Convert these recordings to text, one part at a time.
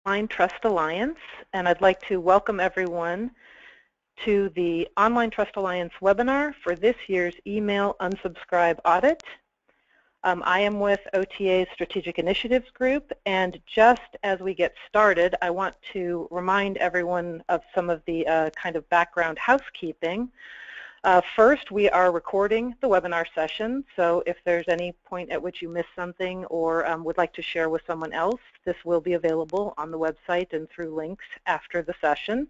Online Trust Alliance, and I'd like to welcome everyone to the Online Trust Alliance webinar for this year's Email Unsubscribe Audit. I am with OTA's Strategic Initiatives Group, and just as we get started, I want to remind everyone of some of the kind of background housekeeping. First, we are recording the webinar session, so if there's any point at which you missed something or would like to share with someone else, this will be available on the website and through links after the session.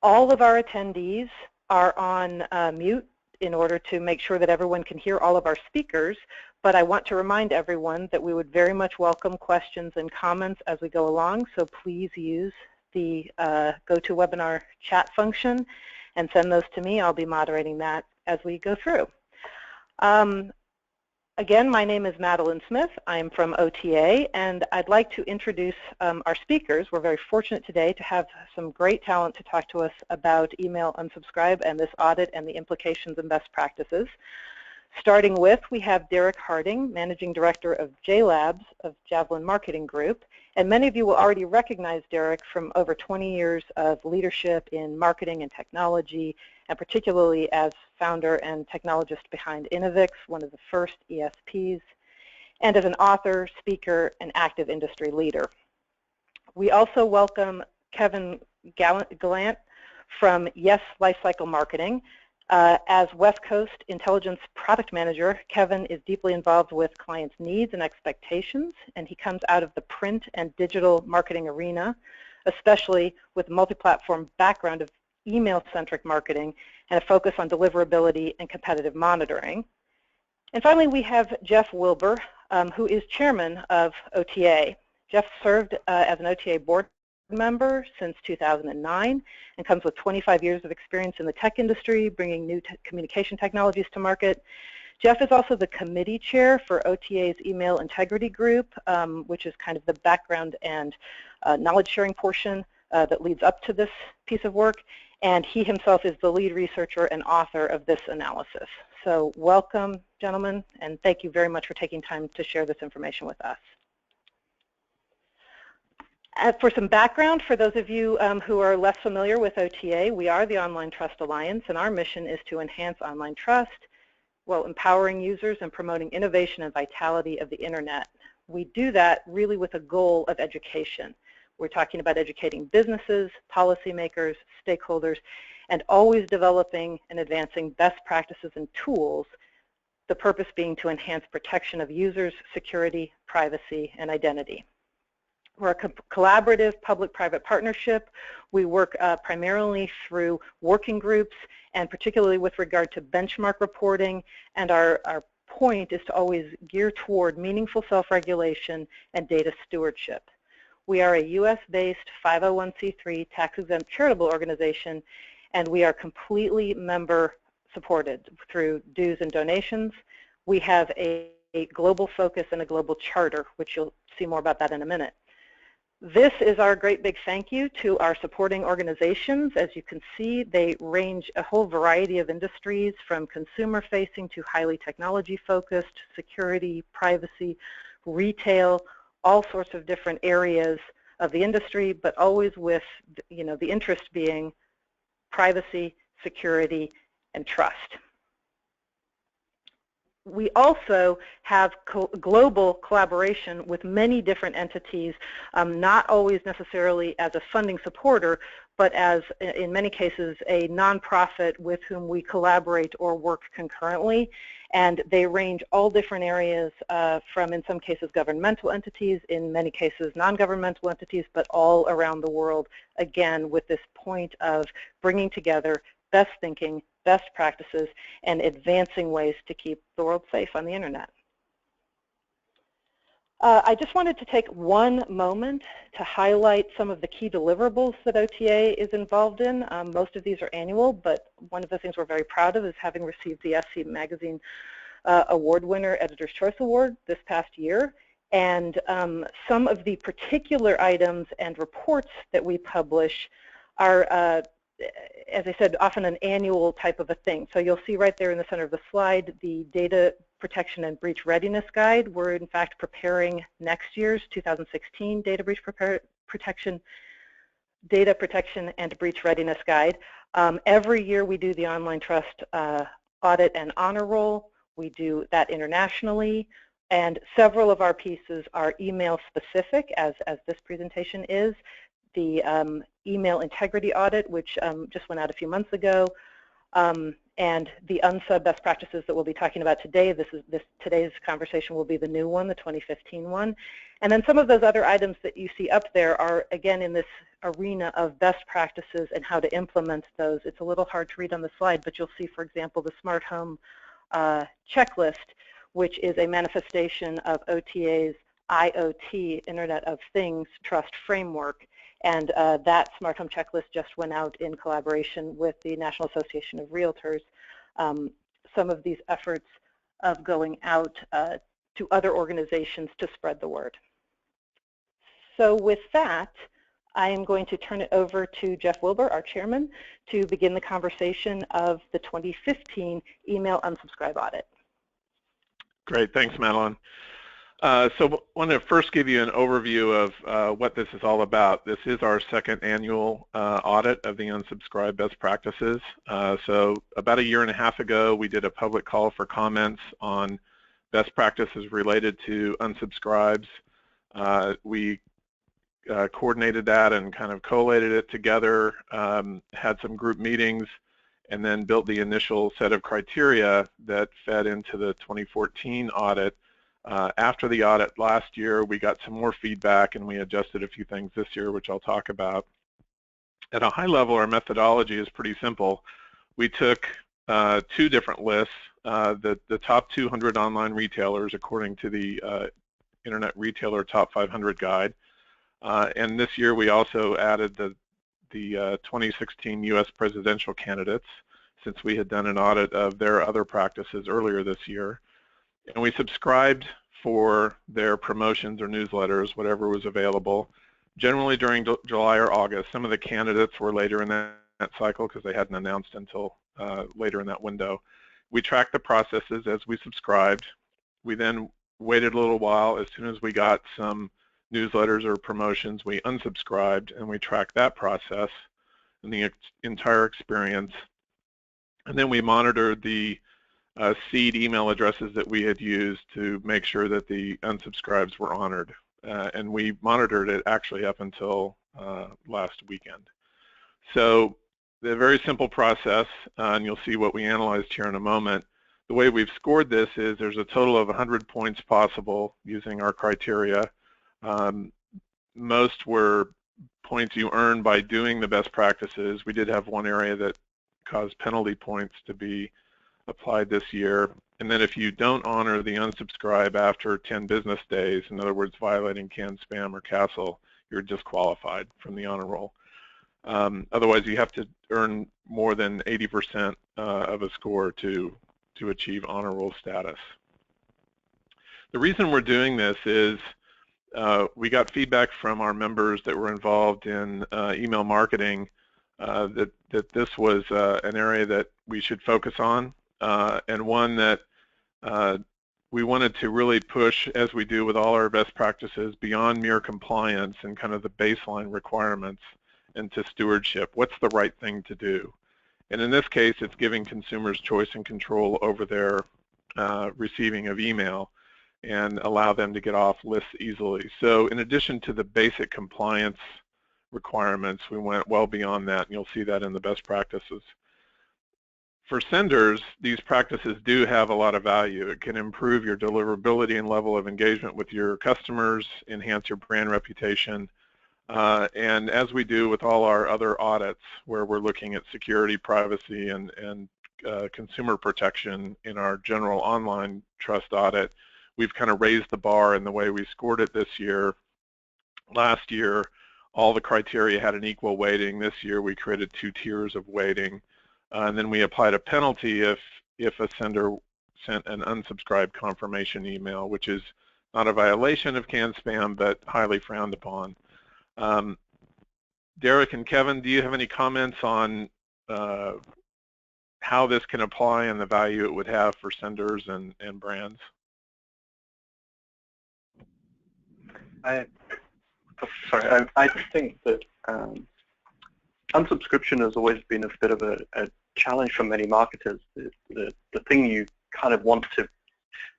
All of our attendees are on mute in order to make sure that everyone can hear all of our speakers, but I want to remind everyone that we would very much welcome questions and comments as we go along, so please use the GoToWebinar chat function and send those to me. I'll be moderating that as we go through. Again, my name is Madeline Smith. I'm from OTA, and I'd like to introduce our speakers. We're very fortunate today to have some great talent to talk to us about email unsubscribe and this audit and the implications and best practices. Starting with, we have Derek Harding, Managing Director of JLabs of Javelin Marketing Group. And many of you will already recognize Derek from over 20 years of leadership in marketing and technology, and particularly as founder and technologist behind Innovix, one of the first ESPs, and as an author, speaker, and active industry leader. We also welcome Kevin Gallant from Yes Lifecycle Marketing. As West Coast Intelligence Product Manager, Kevin is deeply involved with clients' needs and expectations, and he comes out of the print and digital marketing arena, especially with a multi-platform background of email-centric marketing and a focus on deliverability and competitive monitoring. And finally, we have Jeff Wilbur, who is chairman of OTA. Jeff served as an OTA board member since 2009 and comes with 25 years of experience in the tech industry, bringing new communication technologies to market. Jeff is also the committee chair for OTA's Email Integrity Group, which is kind of the background and knowledge sharing portion that leads up to this piece of work, and he himself is the lead researcher and author of this analysis. So welcome, gentlemen, and thank you very much for taking time to share this information with us. For some background, for those of you who are less familiar with OTA, we are the Online Trust Alliance, and our mission is to enhance online trust while empowering users and promoting innovation and vitality of the Internet. We do that really with a goal of education. We're talking about educating businesses, policymakers, stakeholders, and always developing and advancing best practices and tools, the purpose being to enhance protection of users, security, privacy, and identity. We're a collaborative public-private partnership. We work primarily through working groups, and particularly with regard to benchmark reporting, and our point is to always gear toward meaningful self-regulation and data stewardship. We are a US-based 501c3 tax-exempt charitable organization, and we are completely member-supported through dues and donations. We have a global focus and a global charter, which you'll see more about that in a minute. This is our great big thank you to our supporting organizations. As you can see, they range a whole variety of industries from consumer-facing to highly technology-focused, security, privacy, retail, all sorts of different areas of the industry, but always with, the interest being privacy, security, and trust. We also have global collaboration with many different entities, not always necessarily as a funding supporter, but as, in many cases, a nonprofit with whom we collaborate or work concurrently. And they range all different areas from, in some cases, governmental entities, in many cases, non-governmental entities, but all around the world, again, with this point of bringing together best thinking, best practices, and advancing ways to keep the world safe on the Internet. I just wanted to take one moment to highlight some of the key deliverables that OTA is involved in. Most of these are annual, but one of the things we're very proud of is having received the SC Magazine Award winner Editor's Choice Award this past year. And some of the particular items and reports that we publish are, as I said, often an annual type of a thing. So you'll see right there in the center of the slide the data Protection and Breach Readiness Guide. We're in fact preparing next year's 2016 Data Protection and Breach Readiness Guide. Every year we do the Online Trust Audit and Honor Roll. We do that internationally, and several of our pieces are email specific, as this presentation is. The Email Integrity Audit, which just went out a few months ago, and the unsub best practices that we'll be talking about today. Today's conversation will be the new one, the 2015 one. And then some of those other items that you see up there are, again, in this arena of best practices and how to implement those. It's a little hard to read on the slide, but you'll see, for example, the Smart Home checklist, which is a manifestation of OTA's IoT, Internet of Things, trust framework. And that Smart Home checklist just went out in collaboration with the National Association of Realtors. Some of these efforts of going out to other organizations to spread the word. So with that, I am going to turn it over to Jeff Wilbur, our chairman, to begin the conversation of the 2015 Email Unsubscribe Audit. Great, thanks, Madeline. So I want to first give you an overview of what this is all about. This is our second annual audit of the unsubscribe best practices. So about a year and a half ago, we did a public call for comments on best practices related to unsubscribes. We coordinated that and kind of collated it together, had some group meetings, and then built the initial set of criteria that fed into the 2014 audit. After the audit last year, we got some more feedback and we adjusted a few things this year, which I'll talk about. At a high level, our methodology is pretty simple. We took two different lists, the top 200 online retailers according to the Internet Retailer Top 500 Guide. And this year we also added the 2016 U.S. presidential candidates, since we had done an audit of their other practices earlier this year. And we subscribed for their promotions or newsletters, whatever was available, generally during July or August. Some of the candidates were later in that cycle because they hadn't announced until later in that window. We tracked the processes as we subscribed. We then waited a little while. As soon as we got some newsletters or promotions, we unsubscribed, and we tracked that process and the entire experience. And then we monitored the seed email addresses that we had used to make sure that the unsubscribes were honored. And we monitored it actually up until last weekend. So the very simple process, and you'll see what we analyzed here in a moment. The way we've scored this is there's a total of 100 points possible using our criteria. Most were points you earn by doing the best practices. We did have one area that caused penalty points to be applied this year. And then if you don't honor the unsubscribe after 10 business days, in other words, violating CAN, SPAM, or CASEL, you're disqualified from the honor roll. Otherwise, you have to earn more than 80% of a score to achieve honor roll status. The reason we're doing this is we got feedback from our members that were involved in email marketing that this was an area that we should focus on, and one that we wanted to really push, as we do with all our best practices, beyond mere compliance and kind of the baseline requirements into stewardship. What's the right thing to do? And in this case, it's giving consumers choice and control over their receiving of email and allow them to get off lists easily. So in addition to the basic compliance requirements, we went well beyond that, and you'll see that in the best practices. For senders, these practices do have a lot of value. It can improve your deliverability and level of engagement with your customers, enhance your brand reputation, and as we do with all our other audits, where we're looking at security, privacy, and consumer protection in our general online trust audit, we've kind of raised the bar in the way we scored it this year. Last year, all the criteria had an equal weighting. This year, we created 2 tiers of weighting. And then we applied a penalty if a sender sent an unsubscribed confirmation email, which is not a violation of CAN SPAM, but highly frowned upon. Derek and Kevin, do you have any comments on how this can apply and the value it would have for senders and brands? I think that unsubscription has always been a bit of a challenge for many marketers. The thing you kind of want to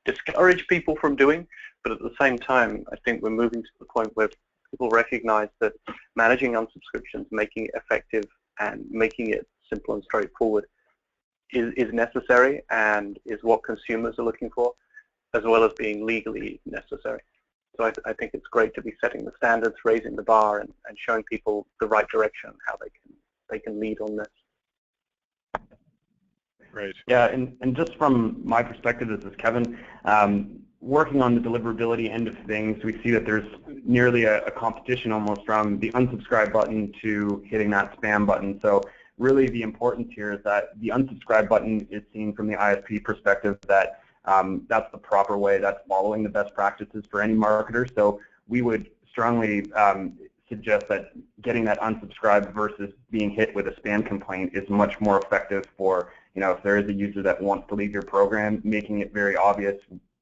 discourage people from doing, but at the same time, I think we're moving to the point where people recognize that managing unsubscriptions, making it effective, and making it simple and straightforward is necessary and is what consumers are looking for, as well as being legally necessary. So I think it's great to be setting the standards, raising the bar, and showing people the right direction, how they can lead on this. Great. Yeah, and just from my perspective, this is Kevin. Working on the deliverability end of things, we see that there's nearly a competition almost from the unsubscribe button to hitting that spam button. So really the importance here is that the unsubscribe button is seen from the ISP perspective that that's the proper way, that's following the best practices for any marketer. So we would strongly suggest that getting that unsubscribe versus being hit with a spam complaint is much more effective for, if there is a user that wants to leave your program, making it very obvious.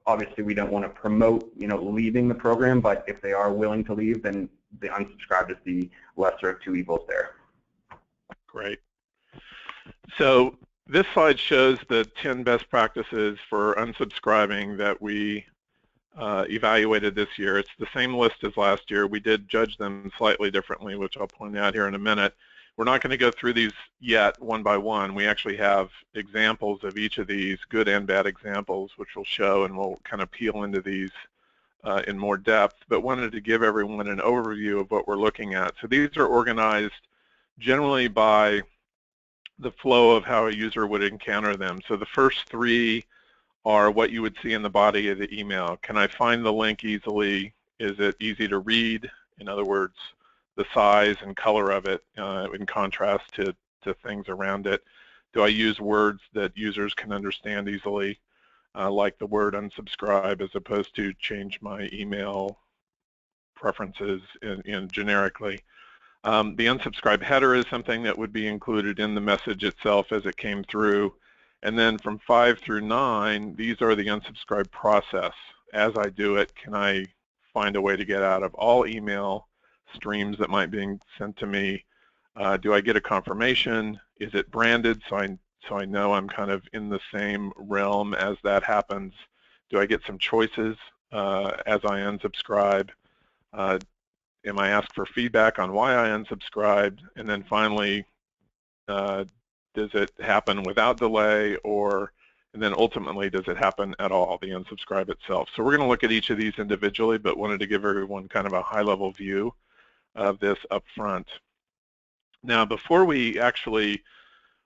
Obviously, we don't want to promote, leaving the program, but if they are willing to leave, then the unsubscribe is the lesser of two evils there. Great. So this slide shows the 10 best practices for unsubscribing that we evaluated this year. It's the same list as last year. We did judge them slightly differently, which I'll point out here in a minute. We're not going to go through these yet one by one. We actually have examples of each of these, good and bad examples, which we'll show, and we'll kind of peel into these in more depth, but wanted to give everyone an overview of what we're looking at. So these are organized generally by the flow of how a user would encounter them. So the first three are what you would see in the body of the email. Can I find the link easily? Is it easy to read? In other words, the size and color of it in contrast to things around it. Do I use words that users can understand easily, like the word unsubscribe, as opposed to change my email preferences generically? The unsubscribe header is something that would be included in the message itself as it came through. And then from 5 through 9, these are the unsubscribe process. As I do it, can I find a way to get out of all email streams that might be sent to me? Do I get a confirmation? Is it branded so I know I'm kind of in the same realm as that happens? Do I get some choices as I unsubscribe? Am I asked for feedback on why I unsubscribed? And then finally, does it happen without delay, and then ultimately, does it happen at all, the unsubscribe itself? So we're going to look at each of these individually, but wanted to give everyone kind of a high-level view of this up front. Now, before we actually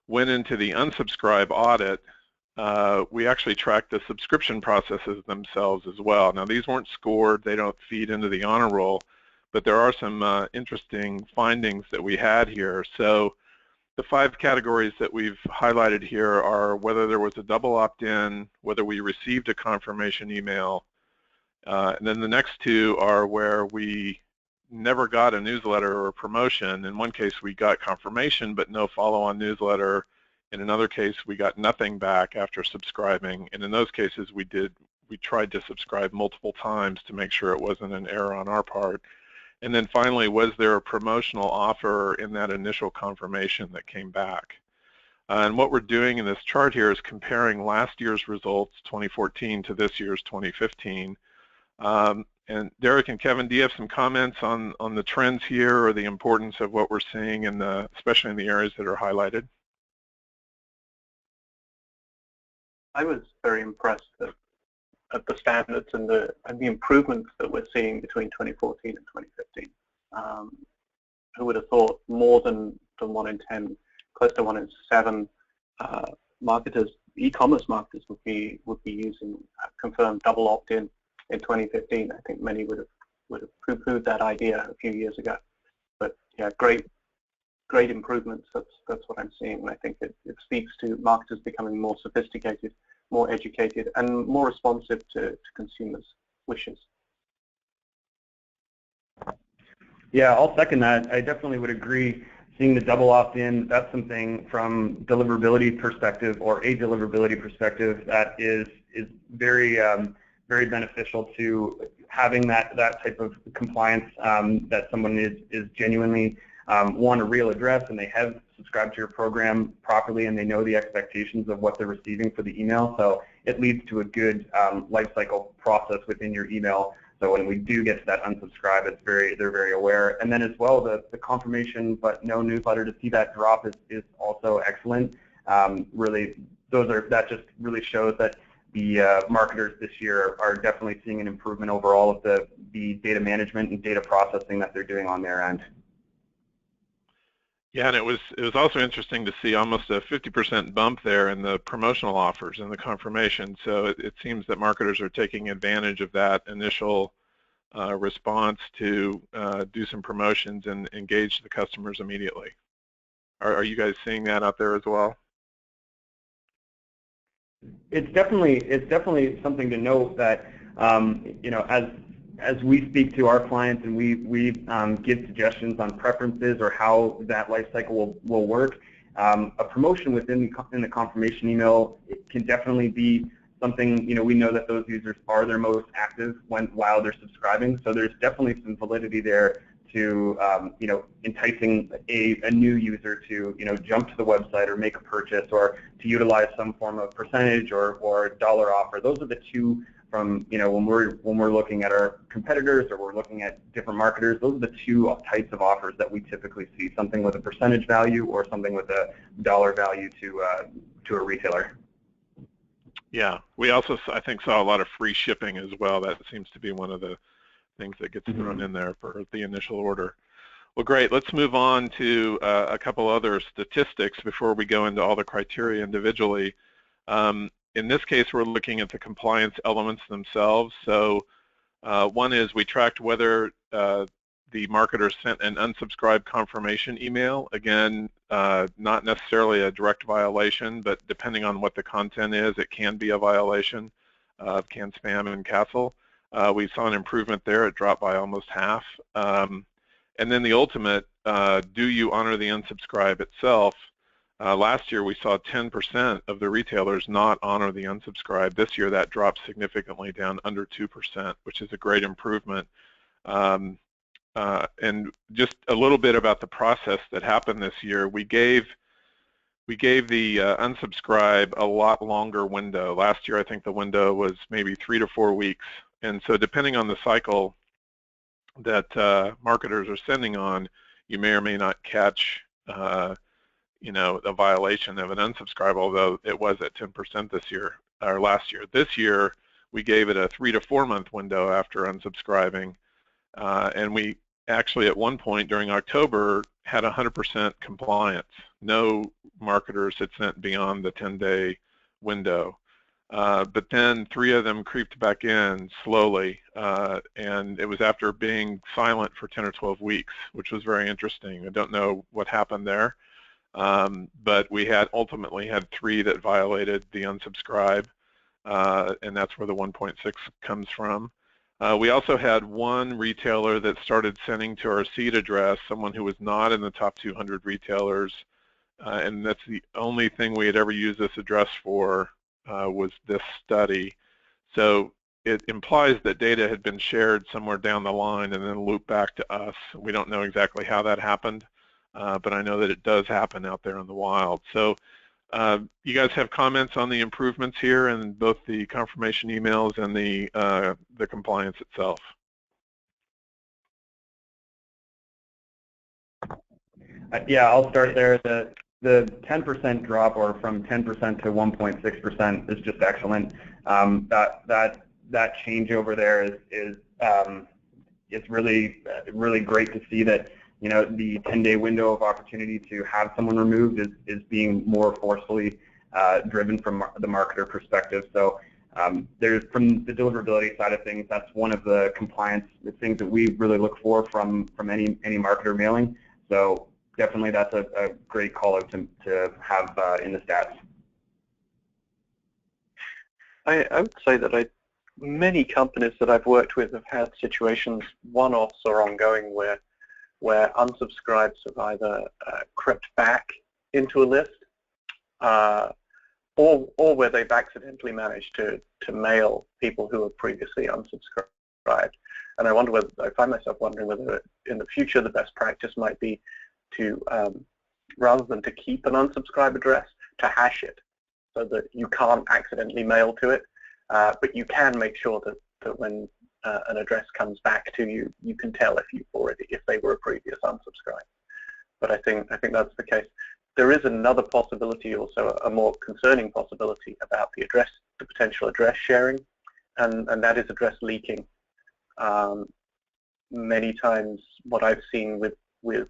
went into the unsubscribe audit, we actually tracked the subscription processes themselves as well. Now, these weren't scored. They don't feed into the honor roll, but there are some interesting findings that we had here. So the 5 categories that we've highlighted here are whether there was a double opt-in, whether we received a confirmation email, and then the next 2 are where we never got a newsletter or a promotion. In one case, we got confirmation, but no follow-on newsletter. In another case, we got nothing back after subscribing. And in those cases, we tried to subscribe multiple times to make sure it wasn't an error on our part. And then finally, was there a promotional offer in that initial confirmation that came back? And what we're doing in this chart here is comparing last year's results, 2014, to this year's 2015. And Derek and Kevin, do you have some comments on the trends here or the importance of what we're seeing, especially in the areas that are highlighted? I was very impressed at the standards and the improvements that we're seeing between 2014 and 2015. Who would have thought more than 1 in 10, close to 1 in 7 marketers, e-commerce marketers would be using confirmed double opt-in in 2015. I think many would have poo-pooed that idea a few years ago. But yeah, great improvements. That's what I'm seeing, and I think it speaks to marketers becoming more sophisticated, more educated, and more responsive to consumers' wishes. Yeah, I'll second that. I definitely would agree. seeing the double opt-in, that's something from deliverability perspective or a deliverability perspective that is very very beneficial to having that type of compliance, that someone is genuinely want a real address and they have subscribed to your program properly and they know the expectations of what they're receiving for the email. So it leads to a good lifecycle process within your email. So when we do get to that unsubscribe, they're very aware. And then as well, the confirmation but no newsletter, to see that drop is also excellent. Really, that just really shows that the marketers this year are definitely seeing an improvement over all of the data management and data processing that they're doing on their end. Yeah, and it was also interesting to see almost a 50% bump there in the promotional offers and the confirmation. So it seems that marketers are taking advantage of that initial response to do some promotions and engage the customers immediately. Are you guys seeing that out there as well? It's definitely something to note that you know, as we speak to our clients and we give suggestions on preferences or how that life cycle will work, a promotion within the confirmation email, it can definitely be something, you know, we know that those users are their most active while they're subscribing, so there's definitely some validity there to you know, enticing a new user to, you know, jump to the website or make a purchase or to utilize some form of percentage or dollar offer. Those are the two from, you know, when we're looking at our competitors or we're looking at different marketers, those are the two types of offers that we typically see, something with a percentage value or something with a dollar value to a retailer. Yeah, we also, I think, saw a lot of free shipping as well. That seems to be one of the things that gets thrown in there for the initial order. Well, great. Let's move on to a couple other statistics before we go into all the criteria individually. In this case, we're looking at the compliance elements themselves. So one is we tracked whether the marketer sent an unsubscribe confirmation email. Again, not necessarily a direct violation, but depending on what the content is, it can be a violation of CAN spam and CASL. We saw an improvement there. It dropped by almost half. And then the ultimate, do you honor the unsubscribe itself? Last year we saw 10% of the retailers not honor the unsubscribe. This year that dropped significantly down under 2%, which is a great improvement. And just a little bit about the process that happened this year. We gave the unsubscribe a lot longer window. Last year I think the window was maybe 3 to 4 weeks. And so depending on the cycle that marketers are sending on, you may or may not catch you know, a violation of an unsubscribe, although it was at 10% this year, or last year. This year, we gave it a 3 to 4 month window after unsubscribing, and we actually at one point during October had 100% compliance. No marketers had sent beyond the 10-day window. But then 3 of them creeped back in slowly, and it was after being silent for 10 or 12 weeks, which was very interesting. I don't know what happened there. But we ultimately had 3 that violated the unsubscribe, and that's where the 1.6 comes from. We also had 1 retailer that started sending to our seed address, someone who was not in the top 200 retailers, and that's the only thing we had ever used this address for, was this study. So it implies that data had been shared somewhere down the line and then looped back to us. We don't know exactly how that happened. But I know that it does happen out there in the wild. So you guys have comments on the improvements here in both the confirmation emails and the compliance itself? Yeah, I'll start there. The 10% drop, or from 10% to 1.6%, is just excellent. That change over there is it's really great to see that, you know, the 10-day window of opportunity to have someone removed is being more forcefully driven from the marketer perspective. So there's, from the deliverability side of things, that's one of the compliance things that we really look for from any marketer mailing. So definitely that's a great call out to have in the stats. I would say that many companies that I've worked with have had situations, one-offs or ongoing, where where unsubscribes have either crept back into a list or where they've accidentally managed to mail people who were previously unsubscribed. And I find myself wondering whether in the future the best practice might be to, rather than to keep an unsubscribe address, to hash it so that you can't accidentally mail to it, but you can make sure that when an address comes back to you, you can tell if they were a previous unsubscribe. But I think that's the case. There is another possibility, also a more concerning possibility about the potential address sharing, and that is address leaking. Many times, what I've seen with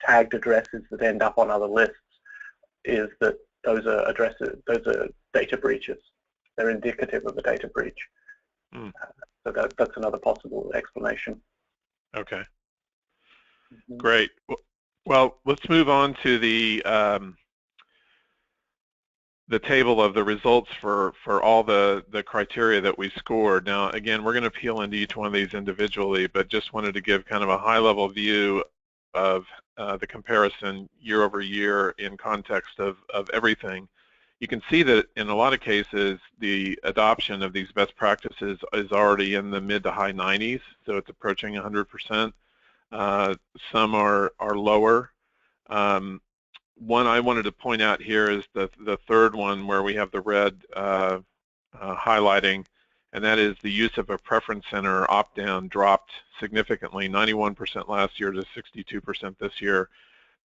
tagged addresses that end up on other lists is that those are data breaches. They're indicative of a data breach. So that's another possible explanation. Okay. Great. Well, let's move on to the table of the results for all the criteria that we scored. Now, again, we're going to peel into each one of these individually, but just wanted to give kind of a high-level view of the comparison year over year in context of everything. You can see that in a lot of cases, the adoption of these best practices is already in the mid to high 90s, so it's approaching 100%. Some are lower. One I wanted to point out here is the third one where we have the red highlighting, and that is the use of a preference center opt-down dropped significantly, 91% last year to 62% this year.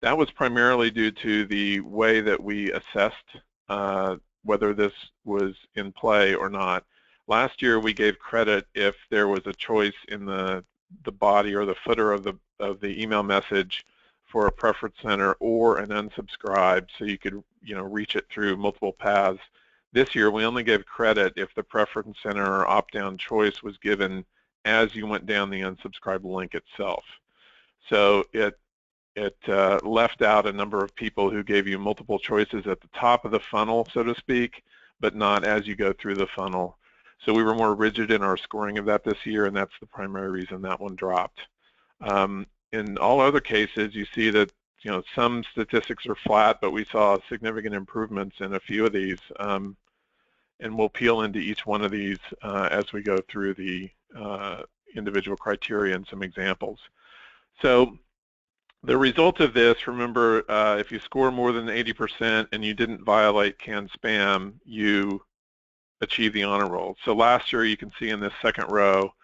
That was primarily due to the way that we assessed whether this was in play or not. Last year we gave credit if there was a choice in the body or the footer of the email message for a preference center or an unsubscribe, so you could reach it through multiple paths. This year we only gave credit if the preference center or opt-down choice was given as you went down the unsubscribe link itself. So it left out a number of people who gave you multiple choices at the top of the funnel, so to speak, but not as you go through the funnel. So we were more rigid in our scoring of that this year, and that's the primary reason that one dropped. In all other cases, you see that some statistics are flat, but we saw significant improvements in a few of these, and we'll peel into each one of these as we go through the individual criteria and some examples. So the result of this, remember, if you score more than 80% and you didn't violate canned spam, you achieve the honor roll. So last year, you can see in this second row,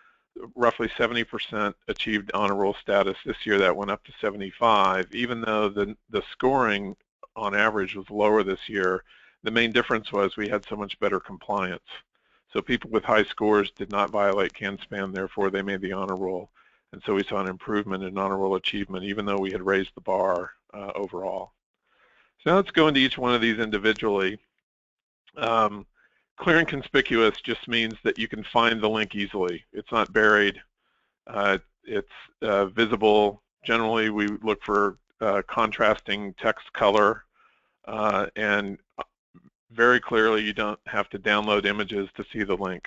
roughly 70% achieved honor roll status. This year, that went up to 75. Even though the scoring on average was lower this year, the main difference was we had so much better compliance. So people with high scores did not violate canned spam, therefore they made the honor roll. And so we saw an improvement in honor roll achievement, even though we had raised the bar overall. So now let's go into each one of these individually. Clear and conspicuous just means that you can find the link easily. It's not buried. It's visible. Generally, we look for contrasting text color, and very clearly you don't have to download images to see the link.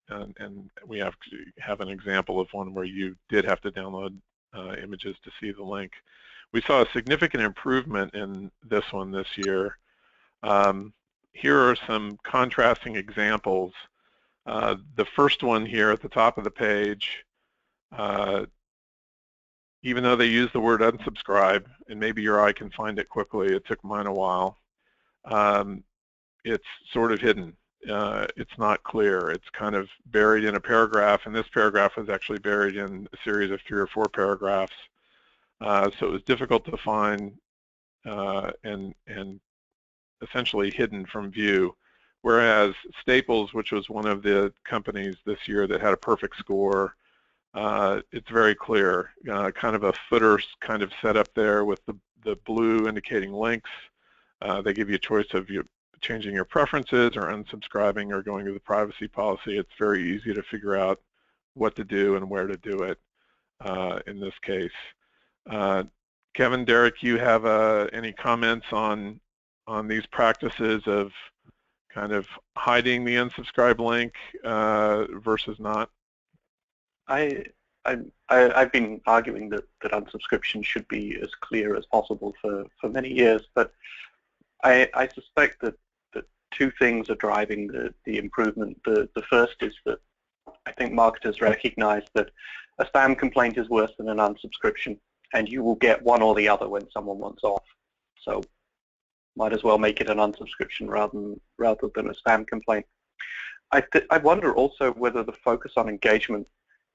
And we have an example of one where you did have to download images to see the link. We saw a significant improvement in this one this year. Here are some contrasting examples. The first one here at the top of the page, even though they use the word unsubscribe, and maybe your eye can find it quickly, it took mine a while, it's sort of hidden. It's not clear. It's kind of buried in a paragraph, and this paragraph was actually buried in a series of 3 or 4 paragraphs. So it was difficult to find and essentially hidden from view. Whereas Staples, which was one of the companies this year that had a perfect score, it's very clear. Kind of a footer kind of set up there with the blue indicating links. They give you a choice of changing your preferences or unsubscribing or going to the privacy policy. It's very easy to figure out what to do and where to do it in this case. Kevin, Derek, you have any comments on these practices of kind of hiding the unsubscribe link versus not? I I've been arguing that unsubscription should be as clear as possible for many years, but I suspect that two things are driving the improvement. The first is that I think marketers recognize that a spam complaint is worse than an unsubscription, and you will get one or the other when someone wants off. So might as well make it an unsubscription rather than a spam complaint. I wonder also whether the focus on engagement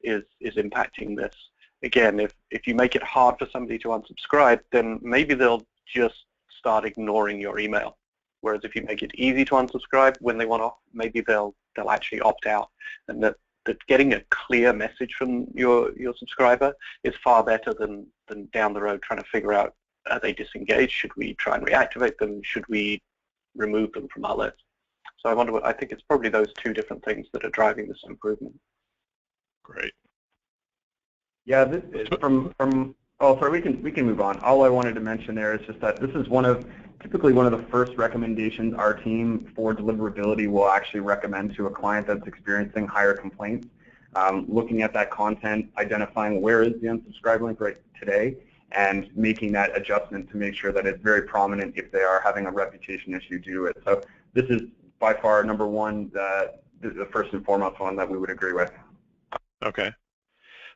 is impacting this. Again, if you make it hard for somebody to unsubscribe, then maybe they'll just start ignoring your email. Whereas if you make it easy to unsubscribe when they want off, maybe they'll actually opt out. And that getting a clear message from your subscriber is far better than down the road trying to figure out, are they disengaged? Should we try and reactivate them? Should we remove them from our list? So I think it's probably those two different things that are driving this improvement. Great. Yeah, this is oh, sorry, we can move on. All I wanted to mention there is just that this is typically one of the first recommendations our team for deliverability will actually recommend to a client that's experiencing higher complaints. Looking at that content, identifying where is the unsubscribe link right today, and making that adjustment to make sure that it's very prominent if they are having a reputation issue due to it. So this is by far number one, the first and foremost one that we would agree with. Okay.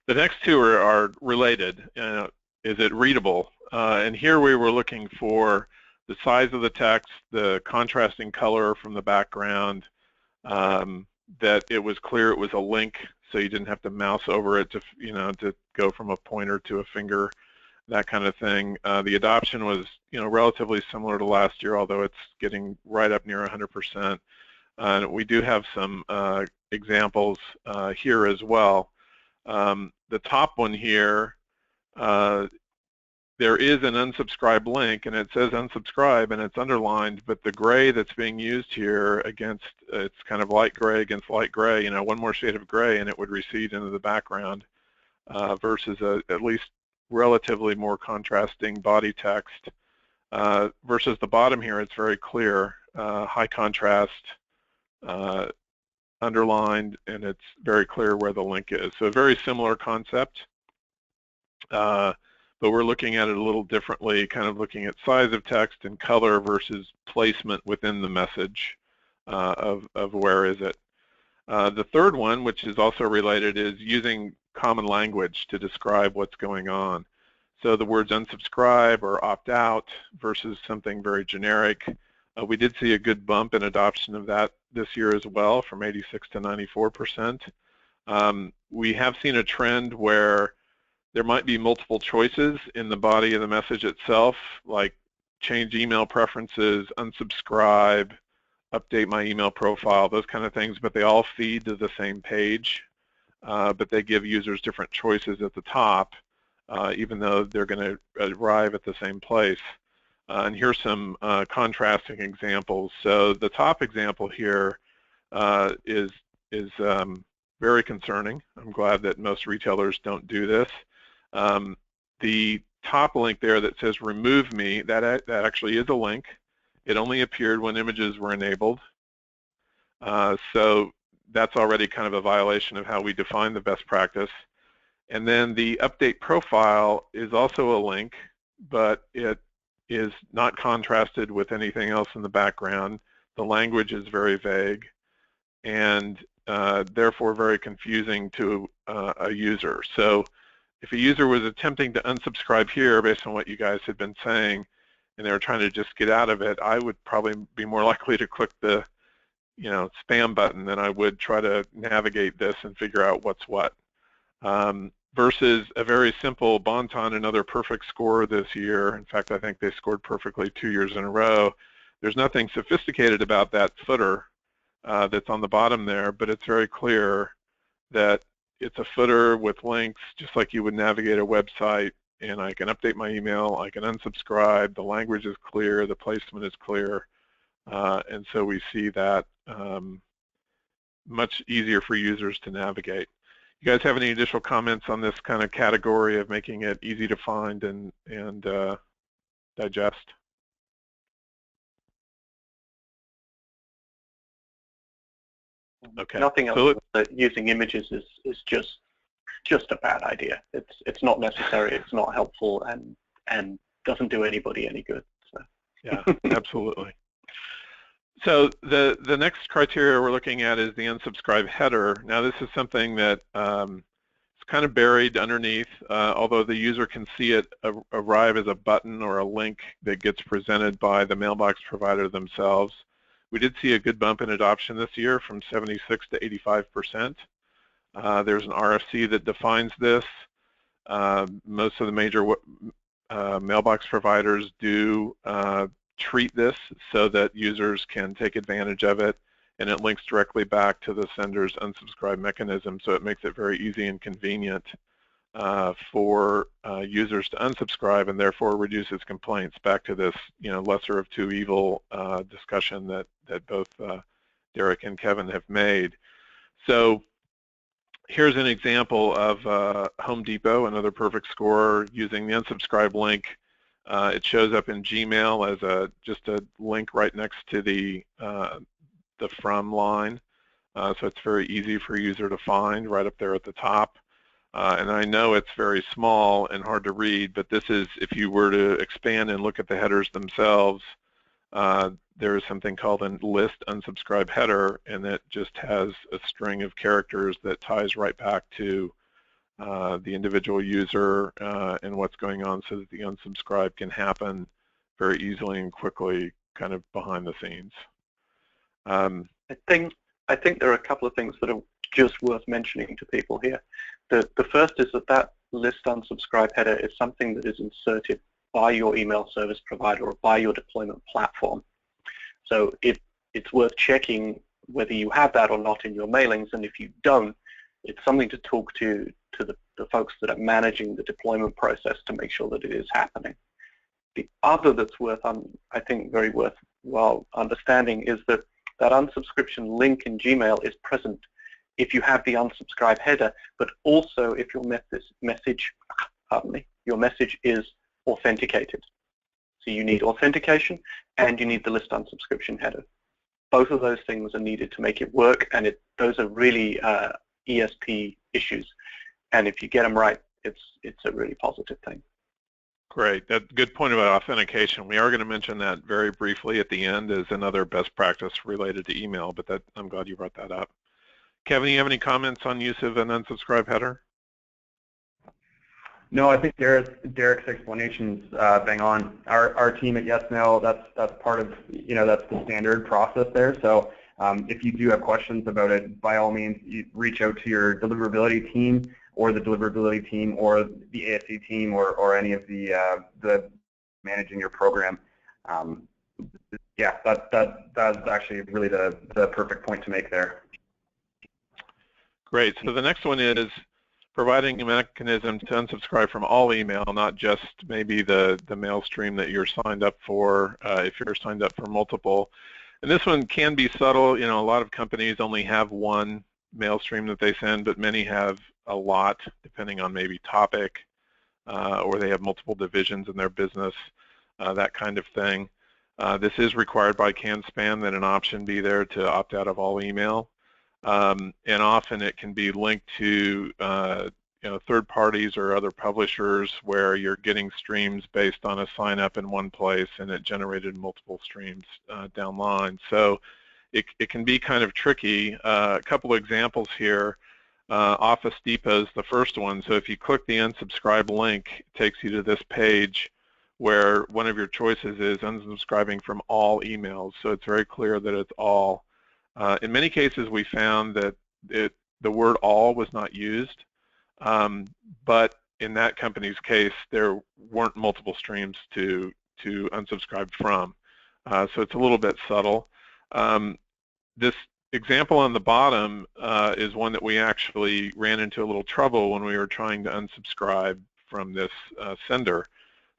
The next two are related. Is it readable? And here we were looking for the size of the text, the contrasting color from the background, that it was clear it was a link, so you didn't have to mouse over it to go from a pointer to a finger, that kind of thing. The adoption was relatively similar to last year, although it's getting right up near 100%. And we do have some examples here as well. The top one here, there is an unsubscribe link, and it says unsubscribe, and it's underlined, but the gray that's being used here against, it's kind of light gray against light gray, one more shade of gray, and it would recede into the background versus at least relatively more contrasting body text. Versus the bottom here, it's very clear, high contrast, underlined, and it's very clear where the link is. So a very similar concept, but we're looking at it a little differently, kind of looking at size of text and color versus placement within the message of where is it. The third one, which is also related, is using common language to describe what's going on. So the words unsubscribe or opt out versus something very generic. We did see a good bump in adoption of that this year as well, from 86 to 94%. We have seen a trend where there might be multiple choices in the body of the message itself, like change email preferences, unsubscribe, update my email profile, those kind of things, but they all feed to the same page, but they give users different choices at the top, even though they're going to arrive at the same place. And here's some contrasting examples. So the top example here is very concerning. I'm glad that most retailers don't do this. The top link there that says remove me, that actually is a link. It only appeared when images were enabled. So that's already kind of a violation of how we define the best practice. And then the update profile is also a link, but it is not contrasted with anything else in the background. The language is very vague and therefore very confusing to a user. So if a user was attempting to unsubscribe here based on what you guys had been saying and they were trying to just get out of it, I would probably be more likely to click the spam button than I would try to navigate this and figure out what's what. Versus a very simple Bonton, another perfect score this year. In fact, I think they scored perfectly 2 years in a row. There's nothing sophisticated about that footer that's on the bottom there, but it's very clear that it's a footer with links, just like you would navigate a website, and I can update my email, I can unsubscribe, the language is clear, the placement is clear, and so we see that much easier for users to navigate. You guys have any additional comments on this kind of category of making it easy to find and digest? Okay. Nothing else. So Using images is just just a bad idea. It's not necessary, it's not helpful, and doesn't do anybody any good. So. Yeah, absolutely. So the next criteria we're looking at is the unsubscribe header. Now this is something that is kind of buried underneath, although the user can see it arrive as a button or a link that gets presented by the mailbox provider themselves. We did see a good bump in adoption this year from 76 to 85%. There's an RFC that defines this. Most of the major mailbox providers do treat this so that users can take advantage of it, and it links directly back to the sender's unsubscribe mechanism, so it makes it very easy and convenient for users to unsubscribe, and therefore reduces complaints. Back to this, lesser of two evil discussion that both Derek and Kevin have made. So here's an example of Home Depot, another perfect score, using the unsubscribe link. It shows up in Gmail as just a link right next to the from line, so it's very easy for a user to find right up there at the top. And I know it's very small and hard to read, but this is, if you were to expand and look at the headers themselves, there is something called a list unsubscribe header, and it just has a string of characters that ties right back to the individual user and what's going on, so that the unsubscribe can happen very easily and quickly, kind of behind the scenes. I think there are a couple of things that are just worth mentioning to people here. The first is that list unsubscribe header is something that is inserted by your email service provider or by your deployment platform. So it's worth checking whether you have that or not in your mailings, and if you don't, it's something to talk to the folks that are managing the deployment process to make sure that it is happening. The other that's worth, I think, very worthwhile understanding is that unsubscription link in Gmail is present if you have the unsubscribe header, but also if your message is authenticated. So you need authentication and you need the list unsubscription header. Both of those things are needed to make it work, and those are really ESP issues. And if you get them right, it's a really positive thing. Great. That's a good point about authentication. We are going to mention that very briefly at the end as another best practice related to email, but I'm glad you brought that up. Kevin, you have any comments on use of an unsubscribe header? No, I think Derek's explanation's bang on. Our team at YesMail, that's part of, that's the standard process there. So if you do have questions about it, by all means, you reach out to your deliverability team, or the deliverability team, or the ASC team, or any of the managing your program. Yeah, that's actually really the perfect point to make there. Great. So the next one is providing a mechanism to unsubscribe from all email, not just maybe the mail stream that you're signed up for, if you're signed up for multiple. And this one can be subtle. A lot of companies only have one mail stream that they send, but many have a lot, depending on maybe topic, or they have multiple divisions in their business, that kind of thing. This is required by CAN-SPAM that an option be there to opt out of all email. And often it can be linked to third parties or other publishers where you're getting streams based on a sign up in one place and it generated multiple streams down the line. So it can be kind of tricky. A couple of examples here. Office Depot's the first one. So if you click the unsubscribe link, it takes you to this page where one of your choices is unsubscribing from all emails. So it's very clear that it's all. In many cases, we found that the word all was not used, but in that company's case, there weren't multiple streams to unsubscribe from. So it's a little bit subtle. This example on the bottom is one that we actually ran into a little trouble when we were trying to unsubscribe from this sender.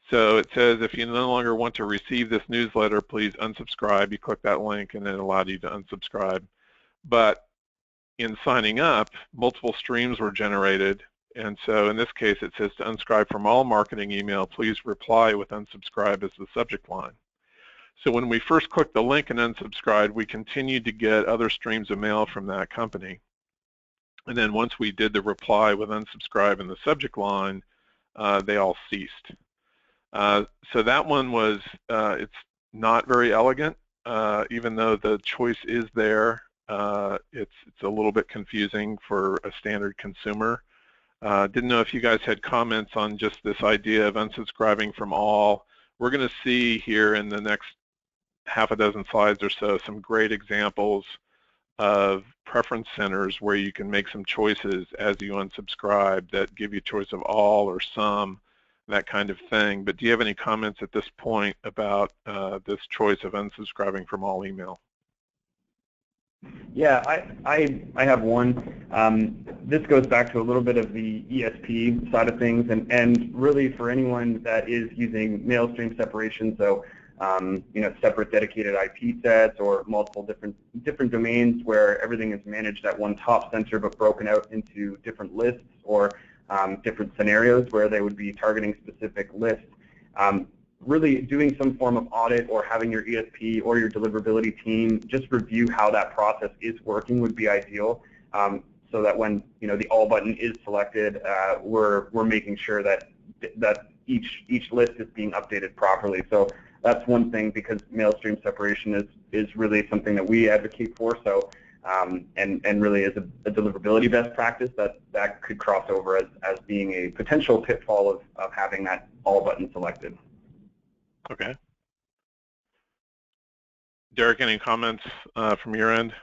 So it says, if you no longer want to receive this newsletter, please unsubscribe. You click that link and it allowed you to unsubscribe. But in signing up, multiple streams were generated. And so in this case, it says to unsubscribe from all marketing email, please reply with unsubscribe as the subject line. So when we first clicked the link and unsubscribed, we continued to get other streams of mail from that company. And then once we did the reply with unsubscribe in the subject line, they all ceased. So that one was, it's not very elegant, even though the choice is there. It's a little bit confusing for a standard consumer. Didn't know if you guys had comments on just this idea of unsubscribing from all. We're going to see here in the next half a dozen slides or so some great examples of preference centers where you can make some choices as you unsubscribe that give you choice of all or some, that kind of thing. But do you have any comments at this point about this choice of unsubscribing from all email? Yeah, I have one. This goes back to a little bit of the ESP side of things, and really for anyone that is using mail stream separation, so separate dedicated IP sets or multiple different domains where everything is managed at one top center but broken out into different lists or different scenarios where they would be targeting specific lists. Really doing some form of audit or having your ESP or your deliverability team just review how that process is working would be ideal, so that when the all button is selected, we're making sure that each list is being updated properly. So that's one thing, because mail stream separation is really something that we advocate for. So and really is a deliverability best practice that could cross over as being a potential pitfall of having that all button selected. Okay. Derek, any comments from your end?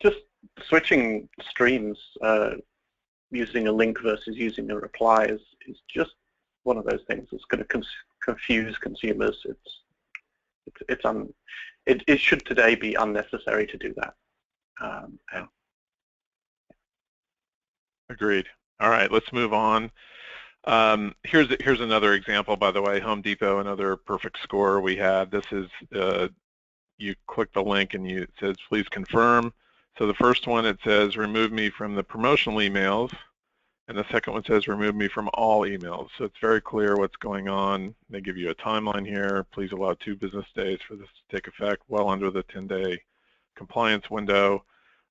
Just switching streams using a link versus using a reply is just one of those things that's going to confuse consumers. It should today be unnecessary to do that. Yeah. Agreed. All right, let's move on. Here's another example, by the way. Home Depot, another perfect score we had. This is, you click the link and it says, please confirm. So the first one, it says, remove me from the promotional emails. And the second one says, remove me from all emails. So it's very clear what's going on. They give you a timeline here. Please allow 2 business days for this to take effect, well under the 10-day compliance window.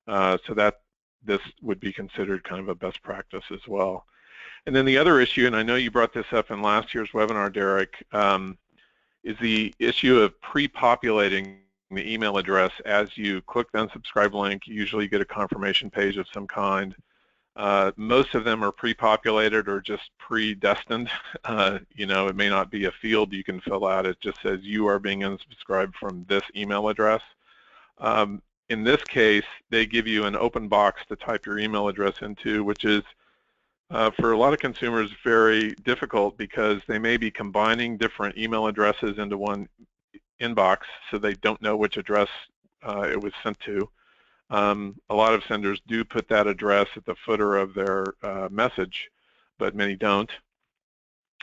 So that this would be considered kind of a best practice as well. And then the other issue, and I know you brought this up in last year's webinar, Derek, is the issue of pre-populating the email address. As you click the unsubscribe link, you usually get a confirmation page of some kind. Most of them are pre-populated or just predestined. It may not be a field you can fill out. It just says you are being unsubscribed from this email address. In this case, they give you an open box to type your email address into, which is for a lot of consumers very difficult because they may be combining different email addresses into one inbox, so they don't know which address it was sent to. A lot of senders do put that address at the footer of their message, but many don't.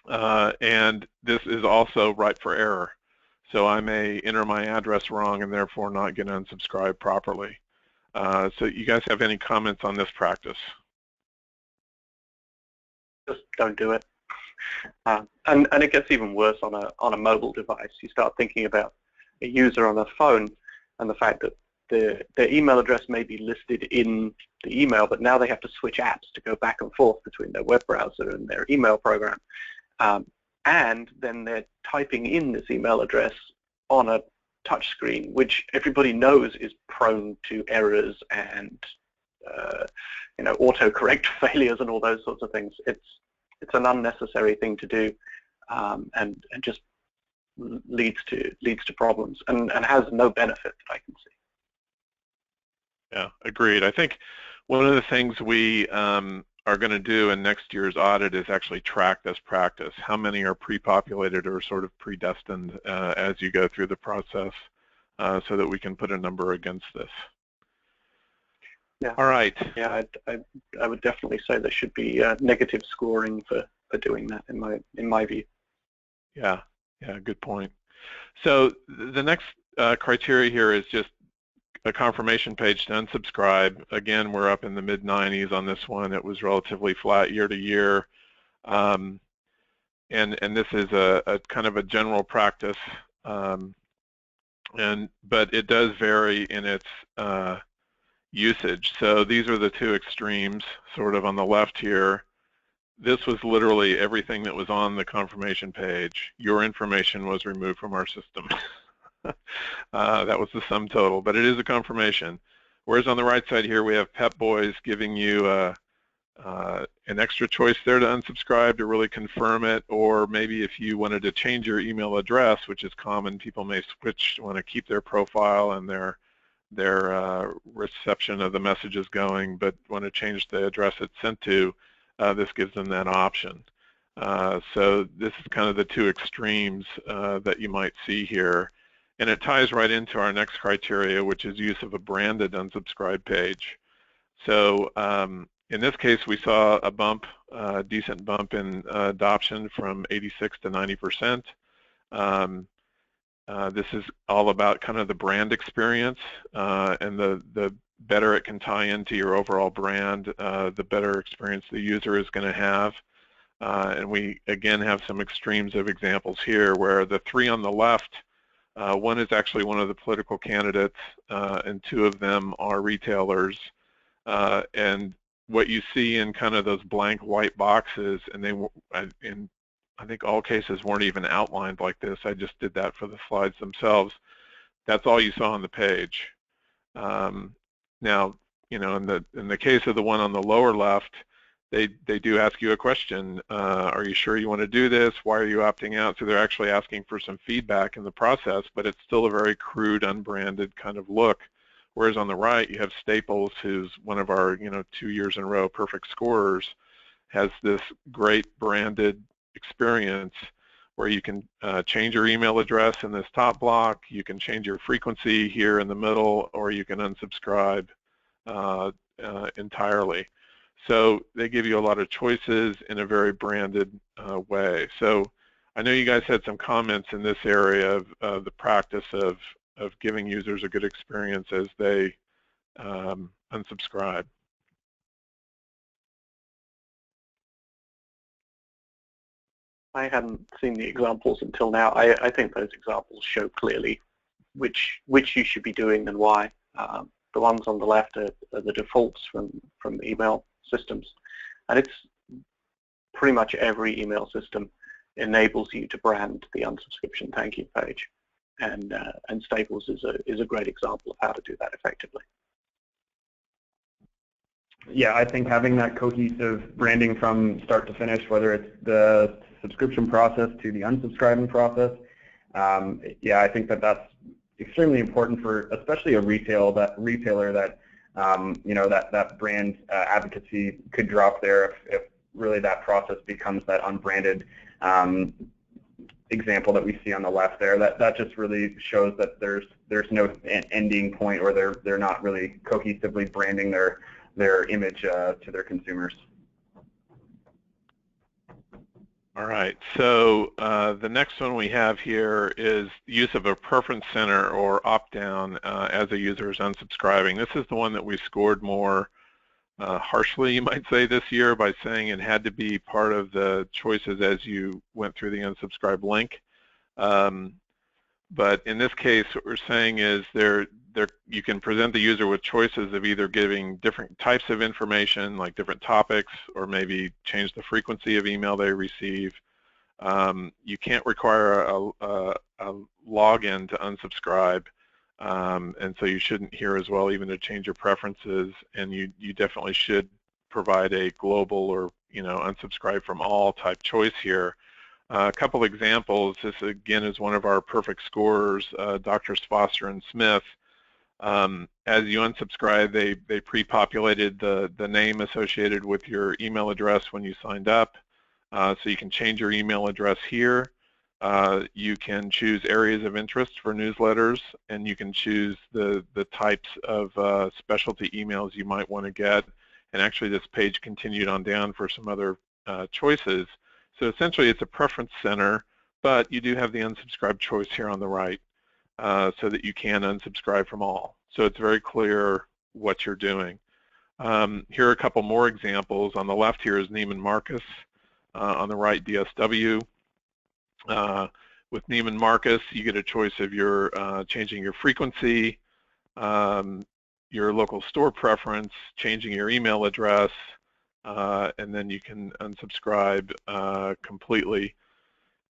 And this is also ripe for error. So I may enter my address wrong and therefore not get unsubscribed properly. So you guys have any comments on this practice? Just don't do it. And it gets even worse on a mobile device. You start thinking about a user on a phone and the fact that their email address may be listed in the email, but now they have to switch apps to go back and forth between their web browser and their email program. And then they're typing in this email address on a touch screen, which everybody knows is prone to errors and autocorrect failures and all those sorts of things. It's an unnecessary thing to do, and just leads to problems and has no benefit that I can see. Yeah, agreed. I think one of the things we are going to do in next year's audit is actually track this practice. How many are pre-populated or sort of predestined as you go through the process, so that we can put a number against this. Yeah. All right. Yeah, I would definitely say there should be negative scoring for doing that in my view. Yeah, good point. So the next criteria here is just a confirmation page to unsubscribe. Again, we're up in the mid-90s on this one. It was relatively flat year to year. And this is a kind of a general practice, but it does vary in usage. So these are the two extremes, sort of on the left here. This was literally everything that was on the confirmation page. Your information was removed from our system. That was the sum total, but it is a confirmation. Whereas on the right side here, we have Pep Boys giving you an extra choice there to unsubscribe to really confirm it, or maybe if you wanted to change your email address, which is common, people may switch, want to keep their profile and their reception of the messages going, but want to change the address it's sent to, this gives them that option. So this is kind of the two extremes that you might see here. And it ties right into our next criteria, which is use of a branded unsubscribe page. So in this case, we saw a bump, a decent bump in adoption from 86 to 90%. This is all about kind of the brand experience, and the better it can tie into your overall brand, the better experience the user is going to have. And we, again, have some extremes of examples here where the three on the left, one is actually one of the political candidates, and two of them are retailers. And what you see in kind of those blank white boxes, and they, in I think all cases weren't even outlined like this. I just did that for the slides themselves. That's all you saw on the page. Now, you know, in the case of the one on the lower left, they do ask you a question. Are you sure you want to do this? Why are you opting out? So they're actually asking for some feedback in the process, but it's still a very crude, unbranded kind of look. Whereas on the right, you have Staples, who's one of our, 2 years in a row perfect scorers, has this great branded experience where you can change your email address in this top block, you can change your frequency here in the middle, or you can unsubscribe entirely. So they give you a lot of choices in a very branded way. So I know you guys had some comments in this area of the practice of giving users a good experience as they unsubscribe. I hadn't seen the examples until now. I think those examples show clearly which you should be doing and why. The ones on the left are the defaults from email systems, and it's pretty much every email system enables you to brand the unsubscription thank you page, and Staples is a great example of how to do that effectively. Yeah, I think having that cohesive branding from start to finish, whether it's the subscription process to the unsubscribing process, yeah, I think that's extremely important for especially a retailer that that brand advocacy could drop there if really that process becomes that unbranded example that we see on the left there. That just really shows that there's no ending point, or they're not really cohesively branding their image to their consumers. All right, so the next one we have here is use of a preference center or opt-down as a user is unsubscribing. This is the one that we scored more harshly, you might say, this year by saying it had to be part of the choices as you went through the unsubscribe link. But in this case, what we're saying is you can present the user with choices of either giving different types of information, like different topics, or maybe change the frequency of email they receive. You can't require a login to unsubscribe, and so you shouldn't here as well even to change your preferences, and you definitely should provide a global or unsubscribe from all type choice here. A couple examples. This again is one of our perfect scorers, Drs. Foster and Smith. As you unsubscribe, they pre-populated the name associated with your email address when you signed up. So you can change your email address here. You can choose areas of interest for newsletters, and you can choose the types of specialty emails you might want to get. And actually this page continued on down for some other choices. So essentially it's a preference center, but you do have the unsubscribe choice here on the right, so that you can unsubscribe from all. So it's very clear what you're doing. Here are a couple more examples. On the left here is Neiman Marcus. On the right, DSW. With Neiman Marcus, you get a choice of your changing your frequency, your local store preference, changing your email address, and then you can unsubscribe completely.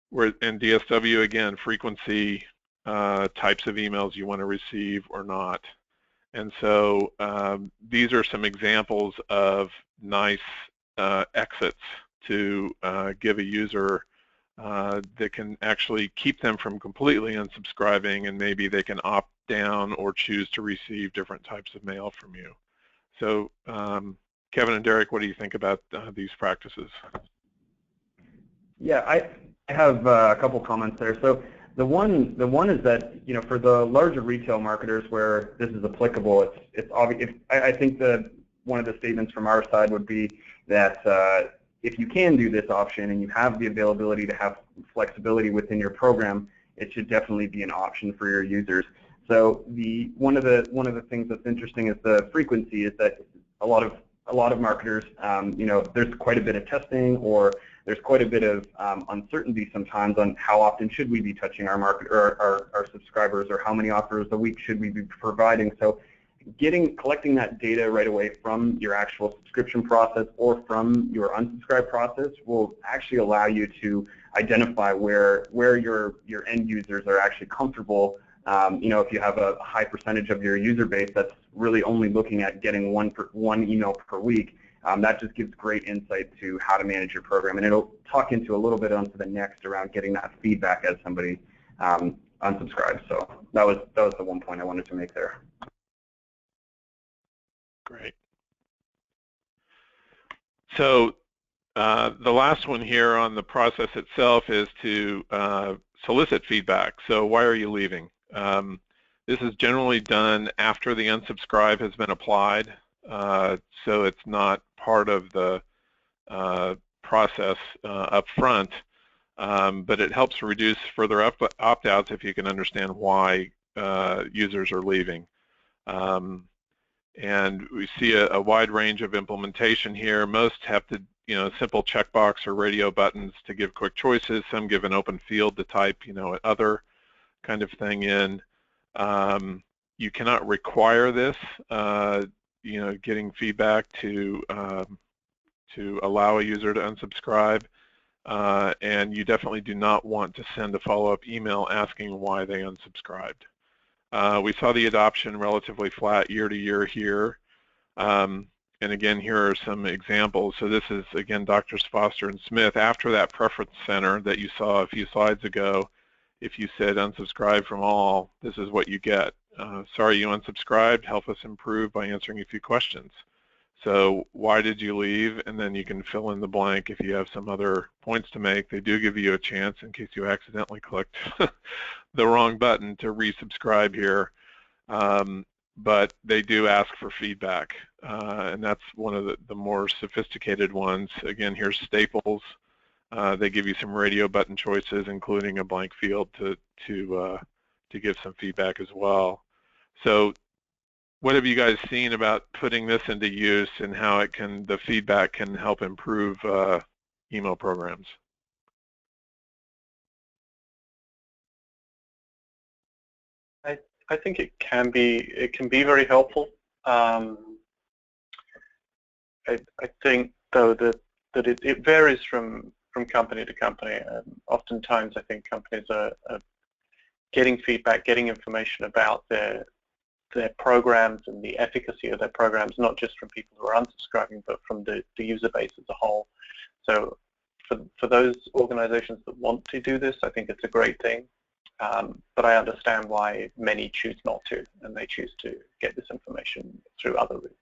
Where in DSW, again, frequency, types of emails you want to receive or not. And so these are some examples of nice exits to give a user that can actually keep them from completely unsubscribing, and maybe they can opt down or choose to receive different types of mail from you. So Kevin and Derek, what do you think about these practices? Yeah, I have a couple comments there. So the one is that, you know, for the larger retail marketers where this is applicable, it's obvious. I think that one of the statements from our side would be that if you can do this option and you have the availability to have flexibility within your program, it should definitely be an option for your users. So one of the things that's interesting is the frequency, is that a lot of marketers, you know, there's quite a bit of testing, or there's quite a bit of uncertainty sometimes on how often should we be touching our market or our subscribers, or how many offers a week should we be providing. So collecting that data right away from your actual subscription process or from your unsubscribe process will actually allow you to identify where your end users are actually comfortable. You know, if you have a high percentage of your user base that's really only looking at getting one email per week, that just gives great insight to how to manage your program. And it'll talk into a little bit onto the next around getting that feedback as somebody unsubscribes. So that was the one point I wanted to make there. Great. So the last one here on the process itself is to solicit feedback. So why are you leaving? This is generally done after the unsubscribe has been applied, so it's not part of the process up front, but it helps reduce further opt-outs if you can understand why users are leaving. And we see a wide range of implementation here. Most have to, you know, simple checkbox or radio buttons to give quick choices. Some give an open field to type, you know, other kind of thing in. You cannot require this, you know, getting feedback to allow a user to unsubscribe, and you definitely do not want to send a follow-up email asking why they unsubscribed. We saw the adoption relatively flat year to year here. And again, here are some examples. So this is, again, Drs. Foster and Smith. After that preference center that you saw a few slides ago, if you said unsubscribe from all, this is what you get. Sorry you unsubscribed. Help us improve by answering a few questions. So why did you leave? And then you can fill in the blank if you have some other points to make. They do give you a chance in case you accidentally clicked the wrong button to resubscribe here. But they do ask for feedback, and that's one of the more sophisticated ones. Again, here's Staples. They give you some radio button choices, including a blank field to give some feedback as well. So what have you guys seen about putting this into use, and how the feedback can help improve email programs? I think it can be very helpful. I think though that it varies from company to company. Oftentimes I think companies are getting feedback, getting information about their programs and the efficacy of their programs, not just from people who are unsubscribing, but from the user base as a whole. So for those organizations that want to do this, I think it's a great thing. But I understand why many choose not to, and they choose to get this information through other routes.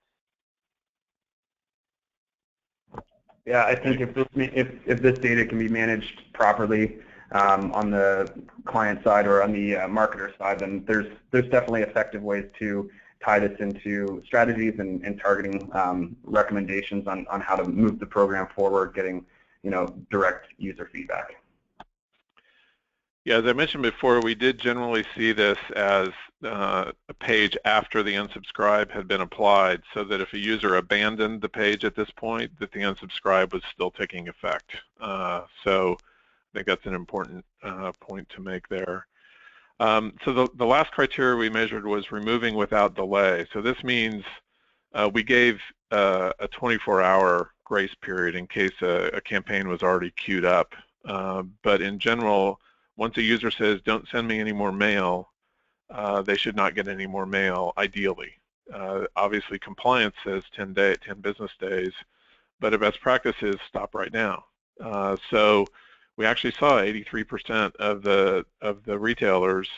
Yeah, I think if this data can be managed properly on the client side or on the marketer side, then there's definitely effective ways to tie this into strategies and targeting recommendations on how to move the program forward, getting, you know, direct user feedback. Yeah, as I mentioned before, we did generally see this as a page after the unsubscribe had been applied, so that if a user abandoned the page at this point, that the unsubscribe was still taking effect. So I think that's an important point to make there. So the last criteria we measured was removing without delay. So this means we gave a 24-hour grace period in case a campaign was already queued up. But in general, once a user says, don't send me any more mail, they should not get any more mail, ideally. Obviously, compliance says 10 business days, but a best practice is stop right now. So we actually saw 83% of the retailers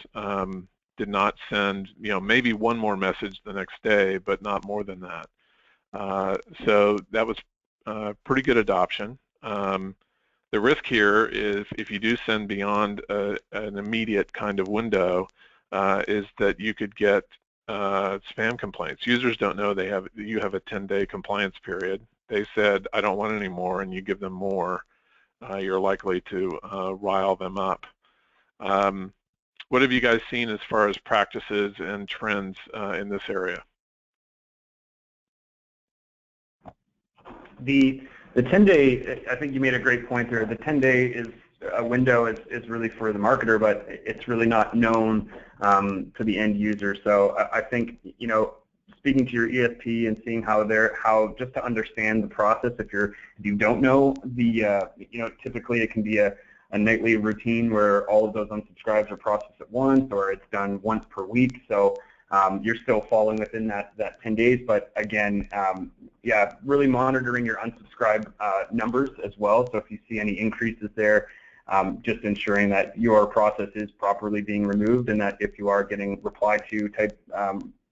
did not send, maybe one more message the next day, but not more than that. So that was pretty good adoption. The risk here is if you do send beyond an immediate kind of window, is that you could get spam complaints. Users don't know you have a 10-day compliance period. They said, I don't want any more, and you give them more. You're likely to rile them up. What have you guys seen as far as practices and trends in this area? The 10-day, I think you made a great point there. The 10-day window is really for the marketer, but it's really not known to the end user. So I think, speaking to your ESP and seeing how just to understand the process, if you don't know typically it can be a nightly routine where all of those unsubscribes are processed at once, or it's done once per week. So you're still falling within that 10 days, but again, yeah, really monitoring your unsubscribe numbers as well. So if you see any increases there, just ensuring that your process is properly being removed, and that if you are getting reply to type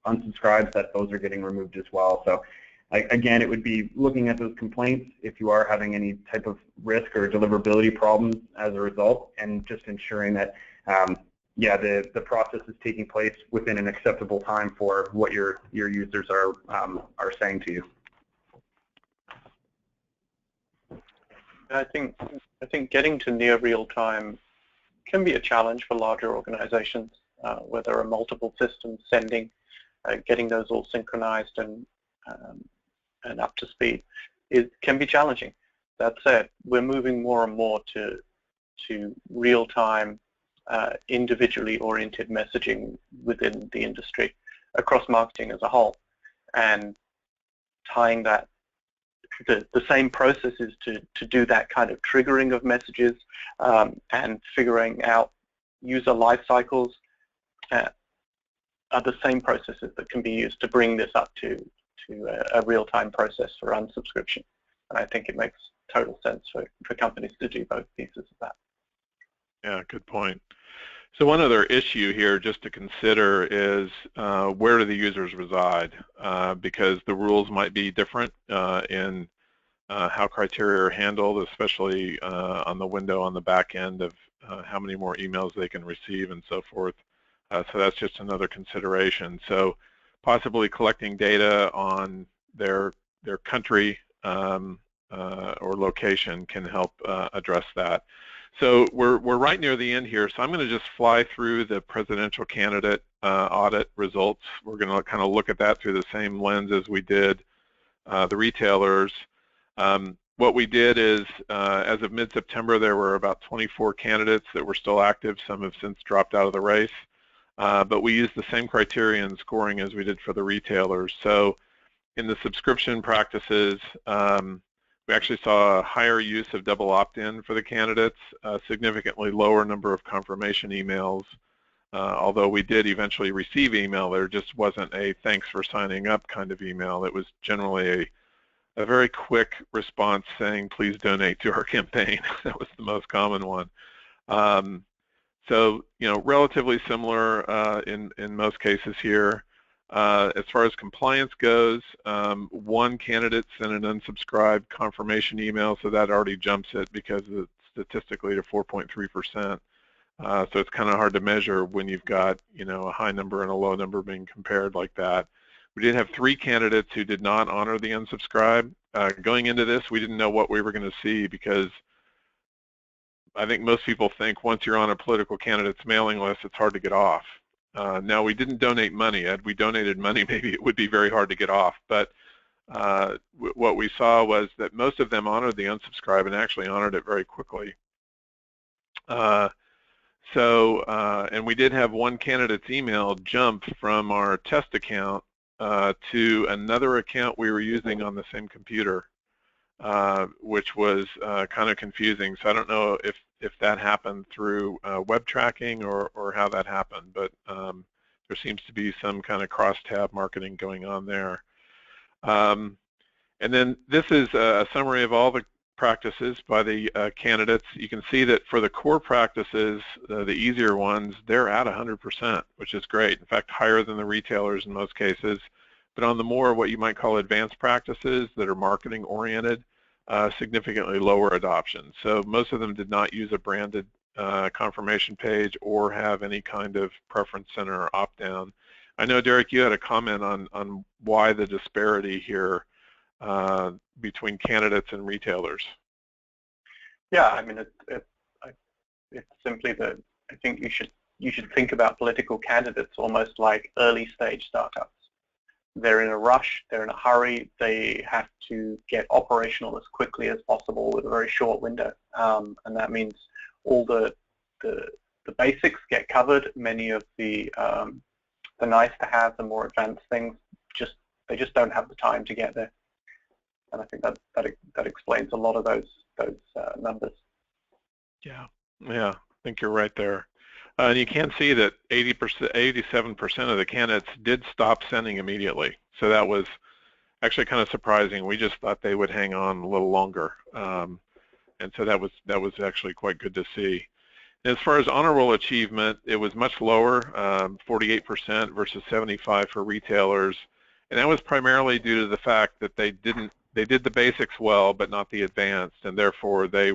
unsubscribes, that those are getting removed as well. So again, it would be looking at those complaints if you are having any type of risk or deliverability problems as a result, and just ensuring that yeah, the process is taking place within an acceptable time for what your users are saying to you. I think getting to near real time can be a challenge for larger organizations where there are multiple systems sending, getting those all synchronized and up to speed. It can be challenging. That said, we're moving more and more to real time individually oriented messaging within the industry across marketing as a whole, and tying that the same processes to do that kind of triggering of messages and figuring out user life cycles are the same processes that can be used to bring this up to a real-time process for unsubscription. And I think it makes total sense for companies to do both pieces of that. Yeah, good point. So one other issue here just to consider is where do the users reside? Because the rules might be different in how criteria are handled, especially on the window on the back end of how many more emails they can receive and so forth. So that's just another consideration. So possibly collecting data on their country or location can help address that. So we're right near the end here, so I'm going to just fly through the presidential candidate audit results. We're going to kind of look at that through the same lens as we did the retailers. What we did is, as of mid-September, there were about 24 candidates that were still active. Some have since dropped out of the race. But we used the same criteria in scoring as we did for the retailers. So in the subscription practices, we actually saw a higher use of double opt-in for the candidates, a significantly lower number of confirmation emails. Although we did eventually receive email, there just wasn't a thanks for signing up kind of email. It was generally a very quick response saying, please donate to our campaign. That was the most common one. So, relatively similar in most cases here. As far as compliance goes, one candidate sent an unsubscribed confirmation email, so that already jumps it because it's statistically to 4.3%. So it's kind of hard to measure when you've got, a high number and a low number being compared like that. We did have 3 candidates who did not honor the unsubscribe. Going into this, we didn't know what we were going to see because I think most people think once you're on a political candidate's mailing list, it's hard to get off. Now, we didn't donate money. Had we donated money, maybe it would be very hard to get off. But what we saw was that most of them honored the unsubscribe and actually honored it very quickly. So, and we did have one candidate's email jump from our test account to another account we were using on the same computer, which was kind of confusing. So I don't know if that happened through web tracking or how that happened, but there seems to be some kind of cross-tab marketing going on there. And then this is a summary of all the practices by the candidates. You can see that for the core practices, the easier ones, they're at 100%, which is great. In fact, higher than the retailers in most cases. But on the more what you might call advanced practices that are marketing oriented, significantly lower adoption. So most of them did not use a branded confirmation page or have any kind of preference center or opt-down. I know, Derek, you had a comment on why the disparity here between candidates and retailers. Yeah, I mean, it's simply that I think you should think about political candidates almost like early stage startups. They're in a rush, they're in a hurry, they have to get operational as quickly as possible with a very short window, and that means all the basics get covered. Many of the nice to have, the more advanced things, they just don't have the time to get there. And I think that explains a lot of those numbers. Yeah, I think you're right there. And you can see that 87% of the candidates did stop sending immediately. So that was actually kind of surprising. We just thought they would hang on a little longer, and so that was actually quite good to see. As far as honor roll achievement, it was much lower, 48% versus 75% for retailers, and that was primarily due to the fact that they did the basics well, but not the advanced, and therefore they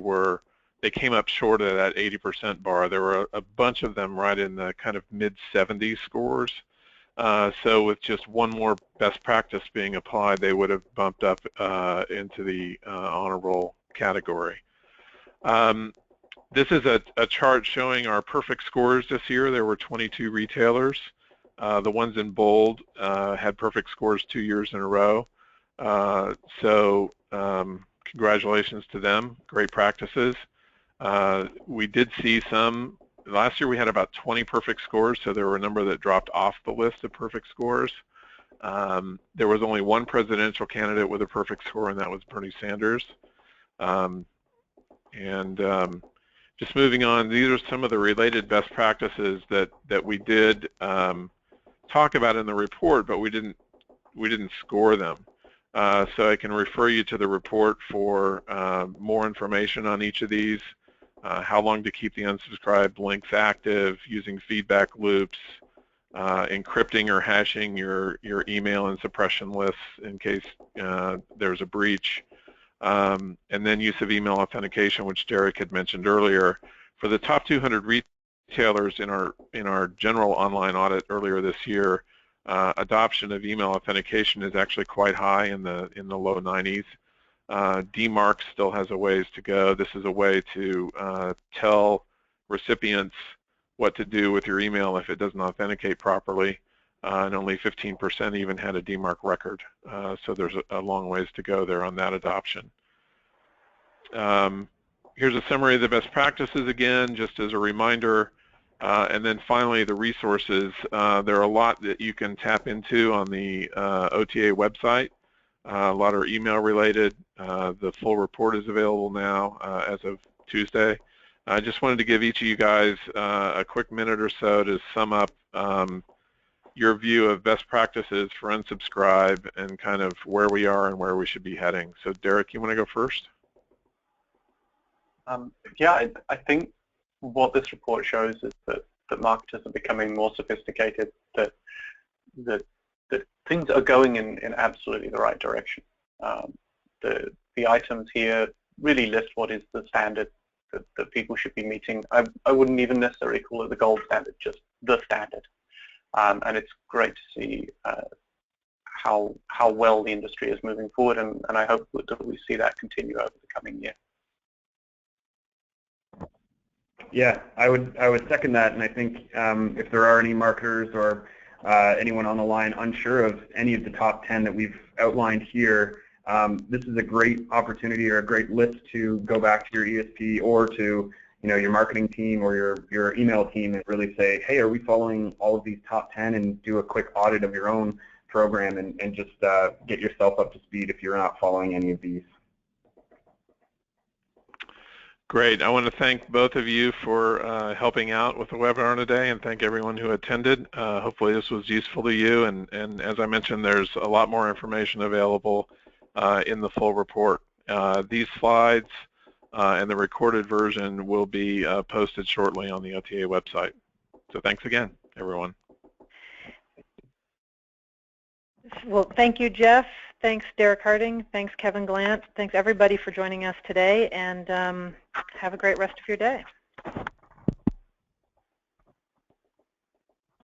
came up short of that 80% bar. There were a bunch of them right in the kind of mid-70s scores. So with just one more best practice being applied, they would have bumped up into the honor roll category. This is a chart showing our perfect scores this year. There were 22 retailers. The ones in bold had perfect scores 2 years in a row. So congratulations to them. Great practices. We did see some. Last year we had about 20 perfect scores, so there were a number that dropped off the list of perfect scores. There was only one presidential candidate with a perfect score, and that was Bernie Sanders. Just moving on, these are some of the related best practices that we did talk about in the report, but we didn't score them. So I can refer you to the report for more information on each of these, how long to keep the unsubscribed links active, using feedback loops, encrypting or hashing your email and suppression lists in case there's a breach, and then use of email authentication, which Derek had mentioned earlier. For the top 200 retailers in our general online audit earlier this year, adoption of email authentication is actually quite high in the low 90s. DMARC still has a ways to go. This is a way to tell recipients what to do with your email if it doesn't authenticate properly, and only 15% even had a DMARC record. So there's a long ways to go there on that adoption. Here's a summary of the best practices again, just as a reminder. And then finally, the resources. There are a lot that you can tap into on the OTA website. A lot are email related. The full report is available now as of Tuesday. I just wanted to give each of you guys a quick minute or so to sum up your view of best practices for unsubscribe and kind of where we are and where we should be heading. So Derek, you want to go first? Yeah, I think what this report shows is that marketers are becoming more sophisticated, that things are going in absolutely the right direction. The items here really list what is the standard that people should be meeting. I wouldn't even necessarily call it the gold standard, just the standard. And it's great to see how well the industry is moving forward, and I hope that we see that continue over the coming year. Yeah, I would second that, and I think if there are any marketers or anyone on the line unsure of any of the top 10 that we've outlined here, this is a great opportunity or a great list to go back to your ESP or to your marketing team or your email team and really say, hey, are we following all of these top 10, and do a quick audit of your own program and just get yourself up to speed if you're not following any of these. Great. I want to thank both of you for helping out with the webinar today, and thank everyone who attended. Hopefully this was useful to you, and as I mentioned, there's a lot more information available in the full report. These slides and the recorded version will be posted shortly on the OTA website. So thanks again, everyone. Well, thank you, Jeff. Thanks, Derek Harding. Thanks, Kevin Glant. Thanks, everybody, for joining us today, and have a great rest of your day.